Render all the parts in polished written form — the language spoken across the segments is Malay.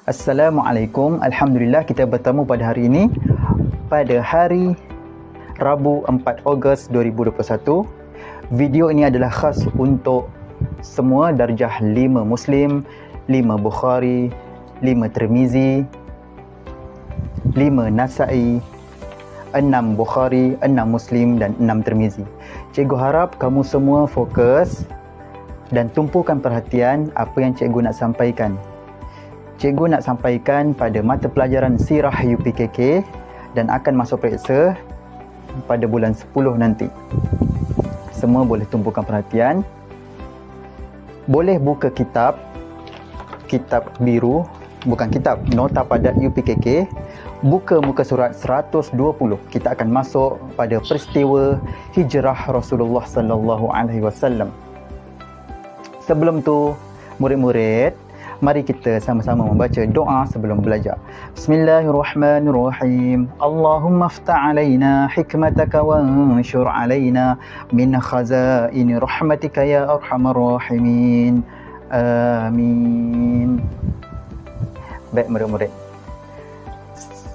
Assalamualaikum. Alhamdulillah kita bertemu pada hari ini, pada hari Rabu 4 Ogos 2021. Video ini adalah khas untuk semua darjah 5 Muslim, 5 Bukhari, 5 Tirmizi, 5 Nasa'i, 6 Bukhari, 6 Muslim dan 6 Tirmizi. Cikgu harap kamu semua fokus dan tumpukan perhatian apa yang cikgu nak sampaikan. Cikgu nak sampaikan pada mata pelajaran Sirah UPKK dan akan masuk periksa pada bulan 10 nanti. Semua boleh tumpukan perhatian. Boleh buka kitab biru, bukan kitab, nota padat UPKK. Buka muka surat 120. Kita akan masuk pada peristiwa hijrah Rasulullah sallallahu alaihi wasallam. Sebelum tu, murid-murid, mari kita sama-sama membaca doa sebelum belajar. Bismillahirrahmanirrahim. Allahumma aftah alaina hikmataka wa anshur alaina min khazaini rahmatika ya arhamar rahimin. Amin. Baik murid-murid.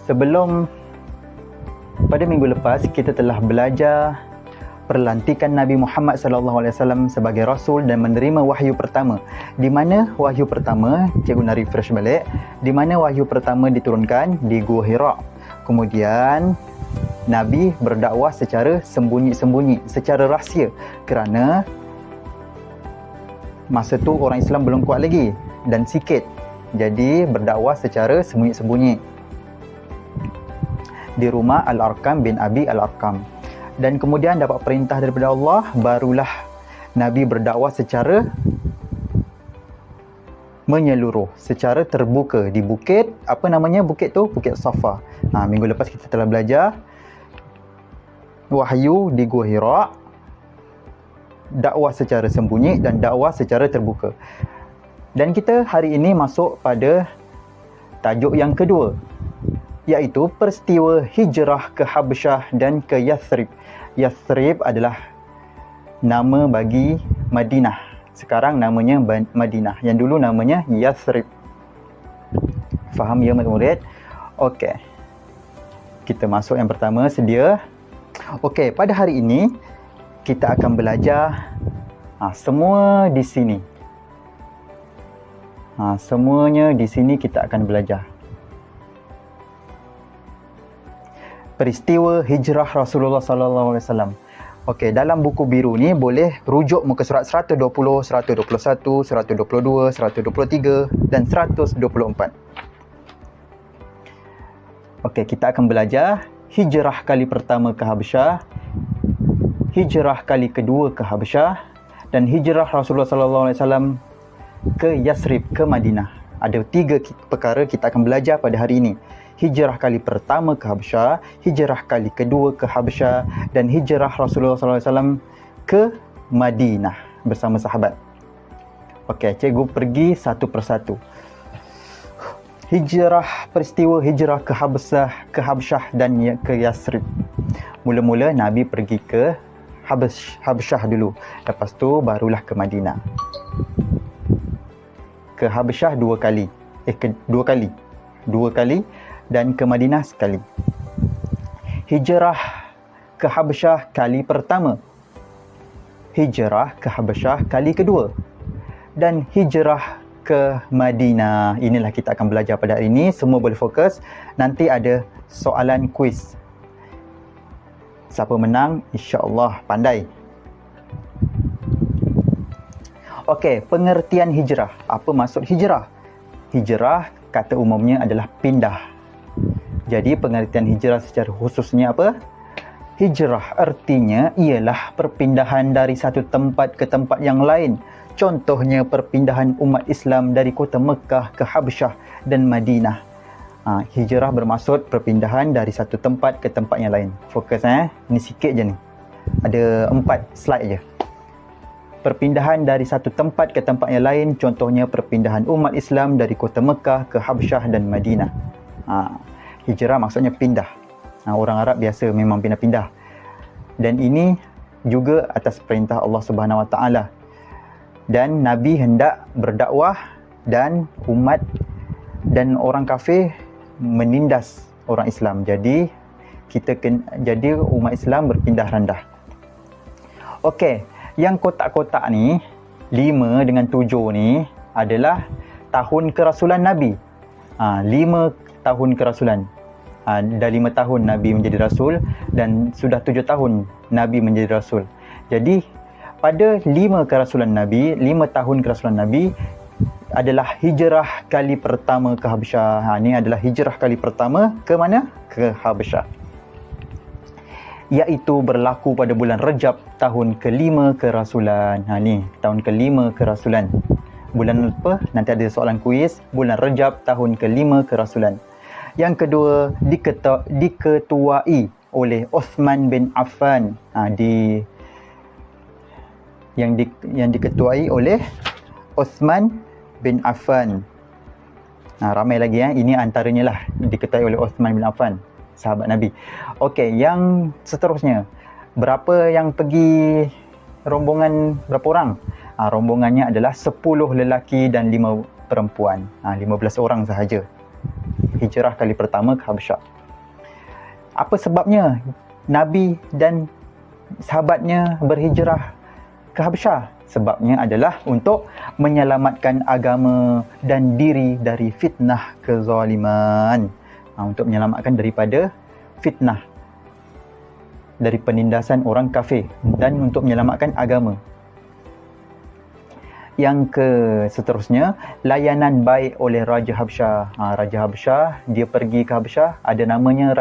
Sebelum pada minggu lepas kita telah belajar perlantikan Nabi Muhammad SAW sebagai Rasul dan menerima wahyu pertama. Di mana wahyu pertama, cikgu nak refresh balik, di mana wahyu pertama diturunkan di Gua Hira. Kemudian Nabi berdakwah secara sembunyi-sembunyi, secara rahsia, kerana masa tu orang Islam belum kuat lagi dan sikit. Jadi berdakwah secara sembunyi-sembunyi di rumah Al-Arqam bin Abi Al-Arqam. Dan kemudian dapat perintah daripada Allah, barulah Nabi berdakwah secara menyeluruh, secara terbuka di bukit, apa namanya bukit tu? Bukit Safa. Minggu lepas kita telah belajar wahyu di Gua Hira, dakwah secara sembunyi dan dakwah secara terbuka. Dan kita hari ini masuk pada tajuk yang kedua, iaitu peristiwa hijrah ke Habsyah dan ke Yathrib. Yathrib adalah nama bagi Madinah. Sekarang namanya Madinah. Yang dulu namanya Yathrib. Faham ya murid-murid? Okey. Kita masuk yang pertama, sedia? Okey, pada hari ini kita akan belajar semua di sini. Semuanya di sini kita akan belajar. Peristiwa hijrah Rasulullah sallallahu alaihi wasallam. Okey, dalam buku biru ni boleh rujuk muka surat 120, 121, 122, 123 dan 124. Okey, kita akan belajar hijrah kali pertama ke Habsyah, hijrah kali kedua ke Habsyah dan hijrah Rasulullah sallallahu alaihi wasallam ke Yathrib, ke Madinah. Ada 3 perkara kita akan belajar pada hari ini. Hijrah kali pertama ke Habsyah, hijrah kali kedua ke Habsyah dan hijrah Rasulullah SAW ke Madinah bersama sahabat. Okey, cikgu pergi satu persatu. Peristiwa hijrah ke Habsyah dan ke Yathrib. Mula-mula Nabi pergi ke Habsyah dulu. Lepas tu barulah ke Madinah. Ke Habsyah 2 kali. Dua kali dan ke Madinah sekali. Hijrah ke Habsyah kali pertama, hijrah ke Habsyah kali kedua dan hijrah ke Madinah. Inilah kita akan belajar pada hari ini. Semua boleh fokus. Nanti ada soalan kuis. Siapa menang, insya-Allah pandai. Okey, pengertian hijrah. Apa maksud hijrah? Hijrah kata umumnya adalah pindah. Jadi pengertian hijrah secara khususnya apa? Hijrah artinya ialah perpindahan dari satu tempat ke tempat yang lain. Contohnya perpindahan umat Islam dari kota Mekah ke Habsyah dan Madinah. Hijrah bermaksud perpindahan dari satu tempat ke tempat yang lain. Fokus ini sikit je ni. Ada 4 slide je. Perpindahan dari satu tempat ke tempat yang lain, contohnya perpindahan umat Islam dari kota Mekah ke Habsyah dan Madinah. Hijrah maksudnya pindah. Orang Arab biasa memang pindah-pindah. Dan ini juga atas perintah Allah Subhanahu Wa Taala. Dan Nabi hendak berdakwah dan umat dan orang kafir menindas orang Islam. Jadi jadi umat Islam berpindah randah. Okey, yang kotak-kotak ni 5 dengan 7 ni adalah tahun kerasulan Nabi. 5 tahun kerasulan. Dah 5 tahun Nabi menjadi rasul dan sudah 7 tahun Nabi menjadi rasul. Jadi pada 5 kerasulan Nabi, 5 tahun kerasulan Nabi adalah hijrah kali pertama ke Habasyah. Ini adalah hijrah kali pertama ke mana? Ke Habasyah. Iaitu berlaku pada bulan Rajab tahun ke-5 kerasulan. Ni tahun ke-5 kerasulan. Bulan apa? Nanti ada soalan kuis. Bulan Rajab tahun ke-5 kerasulan. Yang kedua, diketuai oleh Uthman bin Affan. Yang diketuai oleh Uthman bin Affan. Ramai lagi Ini antaranya lah diketuai oleh Uthman bin Affan, sahabat Nabi. Okey, yang seterusnya. Berapa yang pergi rombongan, berapa orang? Rombongannya adalah 10 lelaki dan 5 perempuan. 15 orang sahaja. Hijrah kali pertama ke Habasyah. Apa sebabnya Nabi dan sahabatnya berhijrah ke Habasyah? Sebabnya adalah untuk menyelamatkan agama dan diri dari fitnah kezaliman. Untuk menyelamatkan daripada fitnah, dari penindasan orang kafir, dan untuk menyelamatkan agama. Yang seterusnya, layanan baik oleh Raja Habasyah. Raja Habasyah, dia pergi ke Habasyah, ada namanya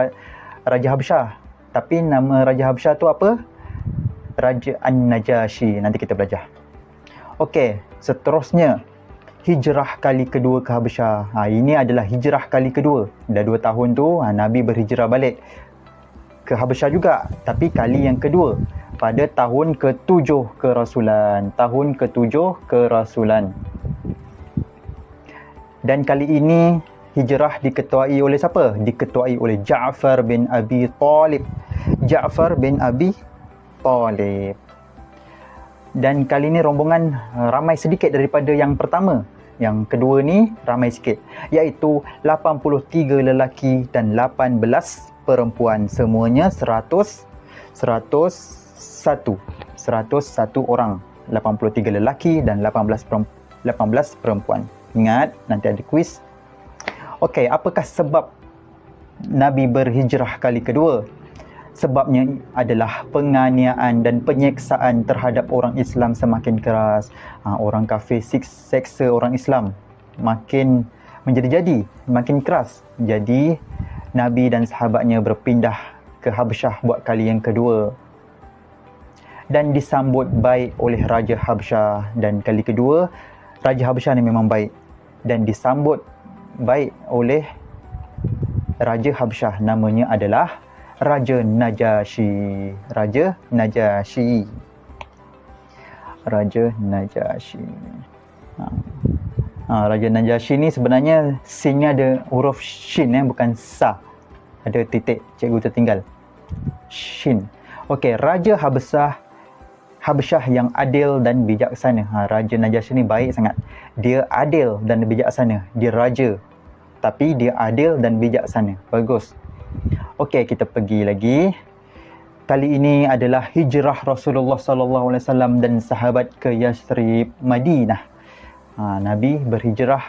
Raja Habasyah. Tapi nama Raja Habasyah tu apa? Raja An-Najashi. Nanti kita belajar. Okey, seterusnya hijrah kali kedua ke Habasyah. Ini adalah hijrah kali kedua. Dah 2 tahun tu Nabi berhijrah balik ke Habasyah juga, tapi kali yang kedua pada tahun ke-7 kerasulan. Tahun ke-7 kerasulan. Dan kali ini hijrah diketuai oleh siapa? Diketuai oleh Ja'far bin Abi Talib. Ja'far bin Abi Talib. Dan kali ini rombongan ramai sedikit daripada yang pertama. Yang kedua ni ramai sikit, iaitu 83 lelaki dan 18 perempuan. Semuanya 101 orang. 83 lelaki dan 18 perempuan. Ingat, nanti ada kuis. Okey, apakah sebab Nabi berhijrah kali kedua? Sebabnya adalah penganiayaan dan penyiksaan terhadap orang Islam semakin keras. Orang kafir seksa orang Islam makin menjadi-jadi, makin keras. Jadi Nabi dan sahabatnya berpindah ke Habasyah buat kali yang kedua. Dan disambut baik oleh Raja Habasyah. Dan kali kedua, Raja Habasyah ni memang baik. Dan disambut baik oleh Raja Habasyah. Namanya adalah Raja Najashi. Raja Najashi. Raja Najashi. Raja Najashi ni sebenarnya sin ni ada huruf shin, bukan sa. Ada titik, cikgu tertinggal. Shin. Okey, Raja Habasyah yang adil dan bijaksana. Raja Najashi ni baik sangat. Dia adil dan bijaksana. Dia raja, tapi dia adil dan bijaksana. Bagus. Okey, kita pergi lagi. Kali ini adalah hijrah Rasulullah sallallahu alaihi wasallam dan sahabat ke Yathrib, Madinah. Nabi berhijrah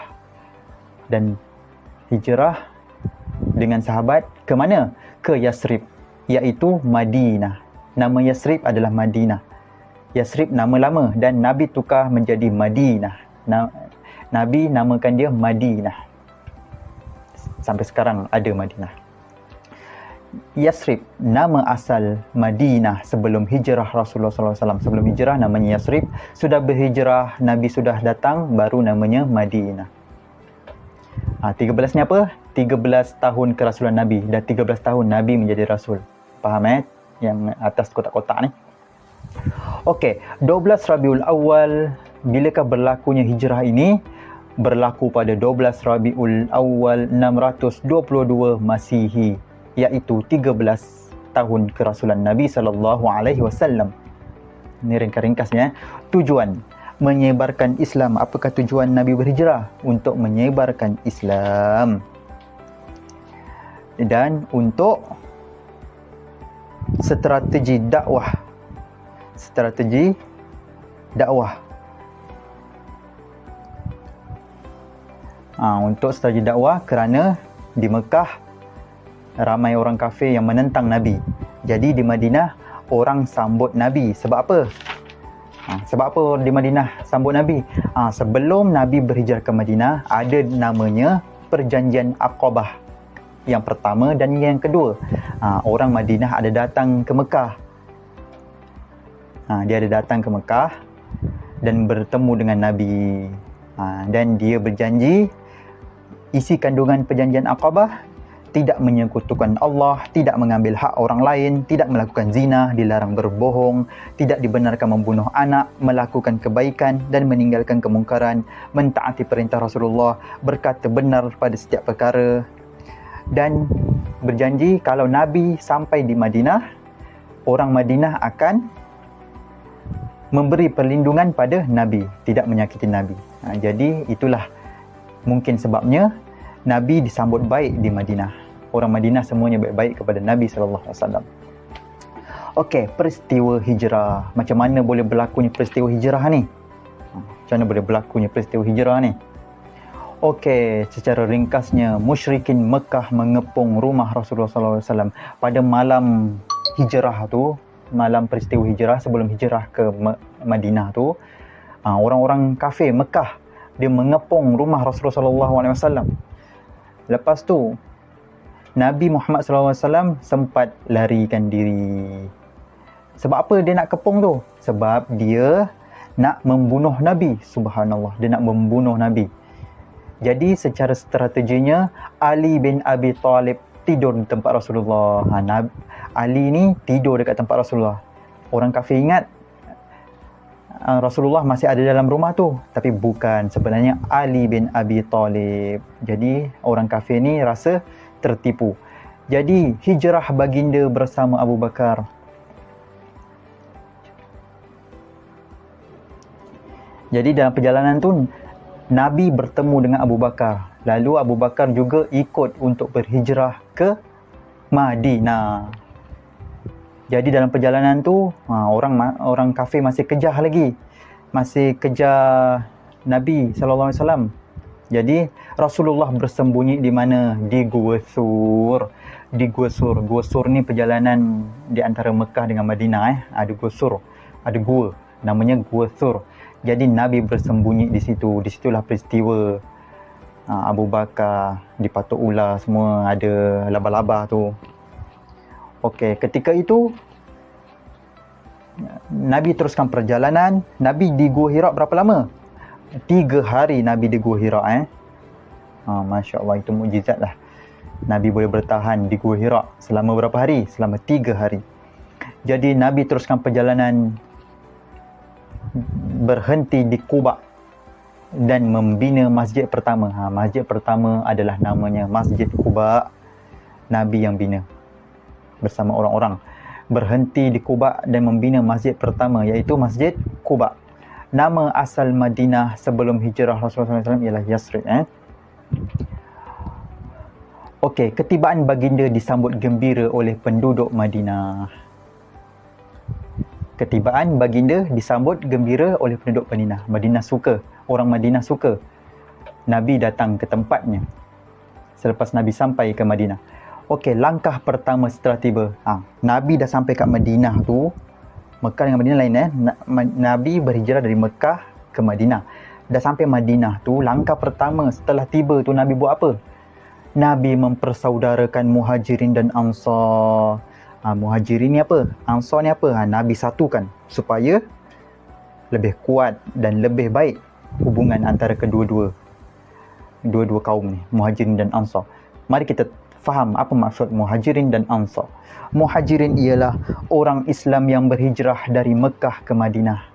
dan hijrah dengan sahabat ke mana? Ke Yathrib, iaitu Madinah. Nama Yathrib adalah Madinah. Yathrib nama lama dan Nabi tukar menjadi Madinah. Nabi namakan dia Madinah. Sampai sekarang ada Madinah. Yathrib, nama asal Madinah sebelum hijrah Rasulullah SAW. Sebelum hijrah namanya Yathrib. Sudah berhijrah, Nabi sudah datang, baru namanya Madinah. 13 ni apa? 13 tahun kerasulan Nabi. Dah 13 tahun Nabi menjadi Rasul. Faham yang atas kotak-kotak ni? Okey, 12 Rabiul Awal. Bilakah berlakunya hijrah ini? Berlaku pada 12 Rabiul Awal 622 Masihi, iaitu 13 tahun kerasulan Nabi sallallahu alaihi wasallam. Ini ringkas-ringkasnya. Tujuan menyebarkan Islam. Apakah tujuan Nabi berhijrah? Untuk menyebarkan Islam dan untuk strategi dakwah. Untuk strategi dakwah, kerana di Mekah ramai orang kafir yang menentang Nabi. Jadi di Madinah orang sambut Nabi. Sebab apa? Sebab apa di Madinah sambut Nabi? Sebelum Nabi berhijrah ke Madinah, ada namanya Perjanjian Aqabah. Yang pertama dan yang kedua. Orang Madinah ada datang ke Mekah. Dia ada datang ke Mekah dan bertemu dengan Nabi. Dan dia berjanji, isi kandungan Perjanjian Aqabah, tidak menyekutukan Allah, tidak mengambil hak orang lain, tidak melakukan zina, dilarang berbohong, tidak dibenarkan membunuh anak, melakukan kebaikan dan meninggalkan kemungkaran, mentaati perintah Rasulullah, berkata benar pada setiap perkara. Dan berjanji kalau Nabi sampai di Madinah, orang Madinah akan memberi perlindungan pada Nabi, tidak menyakiti Nabi. Jadi itulah mungkin sebabnya Nabi disambut baik di Madinah. Orang Madinah semuanya baik-baik kepada Nabi SAW. Okey, peristiwa hijrah. Macam mana boleh berlakunya peristiwa hijrah ni? Macam mana boleh berlakunya peristiwa hijrah ni? Okey, secara ringkasnya, musyrikin Mekah mengepung rumah Rasulullah SAW pada malam hijrah tu, malam peristiwa hijrah, sebelum hijrah ke Madinah tu. Orang-orang kafir Mekah, dia mengepung rumah Rasulullah SAW. Lepas tu, Nabi Muhammad SAW sempat larikan diri. Sebab apa dia nak kepung tu? Sebab dia nak membunuh Nabi. Subhanallah, dia nak membunuh Nabi. Jadi secara strateginya, Ali bin Abi Talib tidur di tempat Rasulullah. Ali ni tidur dekat tempat Rasulullah. Orang kafir ingat Rasulullah masih ada dalam rumah tu, tapi bukan, sebenarnya Ali bin Abi Talib. Jadi orang kafir ni rasa tertipu. Jadi hijrah baginda bersama Abu Bakar. Jadi dalam perjalanan tu Nabi bertemu dengan Abu Bakar. Lalu Abu Bakar juga ikut untuk berhijrah ke Madinah. Jadi dalam perjalanan tu orang kafir masih kejar lagi. Masih kejar Nabi SAW. Jadi Rasulullah bersembunyi di mana? Di Gua Sur. Di Gua Sur. Gua Sur ni perjalanan di antara Mekah dengan Madinah. Ada Gua Sur. Ada gua. Namanya Gua Sur. Jadi Nabi bersembunyi di situ. Di situlah peristiwa Abu Bakar dipatuk ular, semua ada laba-laba tu. Okey, ketika itu Nabi teruskan perjalanan. Nabi di Gua Hira berapa lama? 3 hari Nabi di Gua Hira. Masya Allah, itu mukjizat lah. Nabi boleh bertahan di Gua Hira selama berapa hari? Selama 3 hari. Jadi Nabi teruskan perjalanan, berhenti di Quba dan membina masjid pertama. Masjid pertama adalah namanya Masjid Quba. Nabi yang bina bersama orang-orang. Berhenti di Quba dan membina masjid pertama, iaitu Masjid Quba. Nama asal Madinah sebelum hijrah Rasulullah SAW ialah Yasrib. Okey, ketibaan baginda disambut gembira oleh penduduk Madinah. Ketibaan baginda disambut gembira oleh penduduk Madinah. Madinah suka. Orang Madinah suka Nabi datang ke tempatnya selepas Nabi sampai ke Madinah. Okey, langkah pertama setelah tiba. Nabi dah sampai kat Madinah tu. Mekah dengan Madinah lain. Nabi berhijrah dari Mekah ke Madinah. Dah sampai Madinah tu, langkah pertama setelah tiba tu Nabi buat apa? Nabi mempersaudarakan Muhajirin dan Ansar. Muhajirin ni apa? Ansar ni apa? Nabi satukan supaya lebih kuat dan lebih baik hubungan antara kedua-dua kaum ni, Muhajirin dan Ansar. Mari kita faham apa maksud Muhajirin dan Ansar. Muhajirin ialah orang Islam yang berhijrah dari Mekah ke Madinah.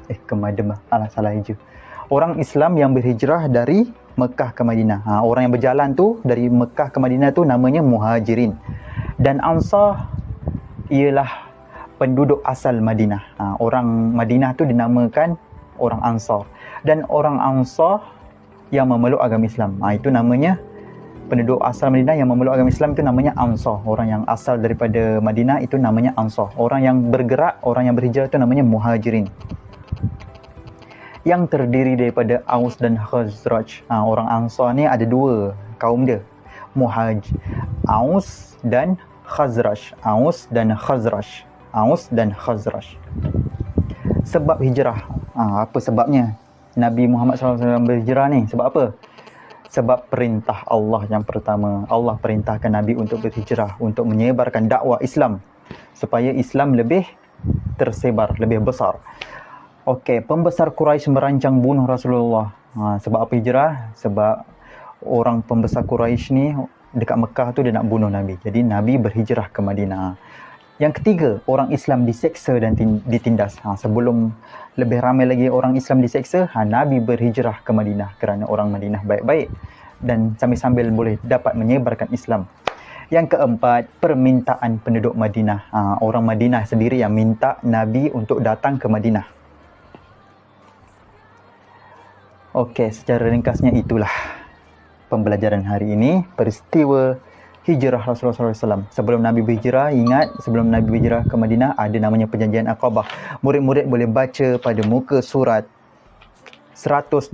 Ke Madinah. Salah hijrah. Orang Islam yang berhijrah dari Mekah ke Madinah. Orang yang berjalan tu dari Mekah ke Madinah tu namanya Muhajirin. Dan Ansar ialah penduduk asal Madinah. Orang Madinah tu dinamakan orang Ansar. Dan orang Ansar yang memeluk agama Islam. Itu namanya penduduk asal Madinah yang memeluk agama Islam itu namanya Ansar. Orang yang asal daripada Madinah itu namanya Ansar. Orang yang bergerak, orang yang berhijrah itu namanya Muhajirin. Yang terdiri daripada Aus dan Khazraj. Orang Ansar ni ada dua kaum dia. Aus dan Khazraj. Aus dan Khazraj. Aus dan Khazraj. Sebab hijrah. Apa sebabnya Nabi Muhammad SAW berhijrah ni? Sebab apa? Sebab perintah Allah yang pertama. Allah perintahkan Nabi untuk berhijrah, untuk menyebarkan dakwah Islam supaya Islam lebih tersebar, lebih besar. Okey, pembesar Quraisy merancang bunuh Rasulullah. Sebab apa hijrah? Sebab orang pembesar Quraisy ni dekat Mekah tu dia nak bunuh Nabi. Jadi Nabi berhijrah ke Madinah. Yang ketiga, orang Islam diseksa dan ditindas. Sebelum lebih ramai lagi orang Islam diseksa, Nabi berhijrah ke Madinah kerana orang Madinah baik-baik dan sambil-sambil boleh dapat menyebarkan Islam. Yang keempat, permintaan penduduk Madinah. Orang Madinah sendiri yang minta Nabi untuk datang ke Madinah. Okey, secara ringkasnya itulah pembelajaran hari ini, peristiwa hijrah Rasulullah SAW. Sebelum Nabi berhijrah, ingat sebelum Nabi berhijrah ke Madinah ada namanya perjanjian Aqabah. Murid-murid boleh baca pada muka surat 122.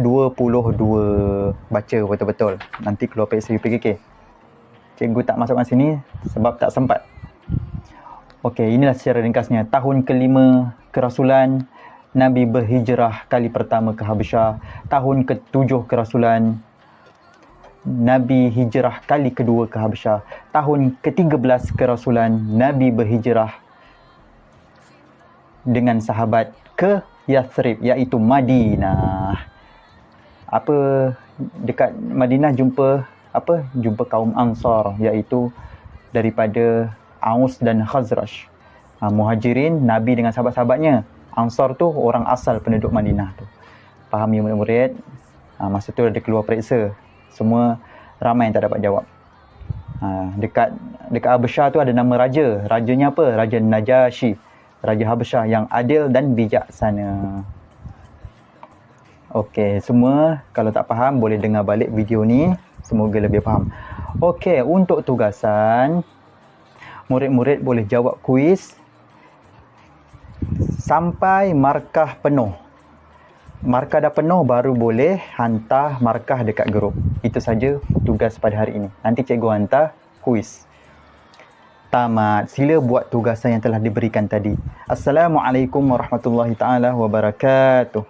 Baca betul-betul. Nanti keluar PSV PKK. Cikgu tak masukkan sini sebab tak sempat. Okey, inilah secara ringkasnya. Tahun kelima kerasulan, Nabi berhijrah kali pertama ke Habasyah. Tahun ke-7 kerasulan, Nabi hijrah kali kedua ke Habasyah. Tahun ke-13 kerasulan, Nabi berhijrah dengan sahabat ke Yathrib, iaitu Madinah. Dekat Madinah jumpa kaum Ansar, iaitu daripada Aus dan Khazraj. Muhajirin, Nabi dengan sahabat-sahabatnya. Ansar tu orang asal penduduk Madinah tu. Faham ya murid-murid? Masa tu ada keluar periksa. Semua ramai yang tak dapat jawab. Dekat Habasyah tu ada nama raja. Rajanya apa? Raja Najasyi. Raja Habasyah yang adil dan bijaksana. Okey, semua kalau tak faham boleh dengar balik video ni. Semoga lebih faham. Okey, untuk tugasan, murid-murid boleh jawab kuis sampai markah penuh. Markah dah penuh baru boleh hantar markah dekat grup. Itu saja tugas pada hari ini. Nanti cikgu hantar kuis. Tamat. Sila buat tugasan yang telah diberikan tadi. Assalamualaikum warahmatullahi taala wabarakatuh.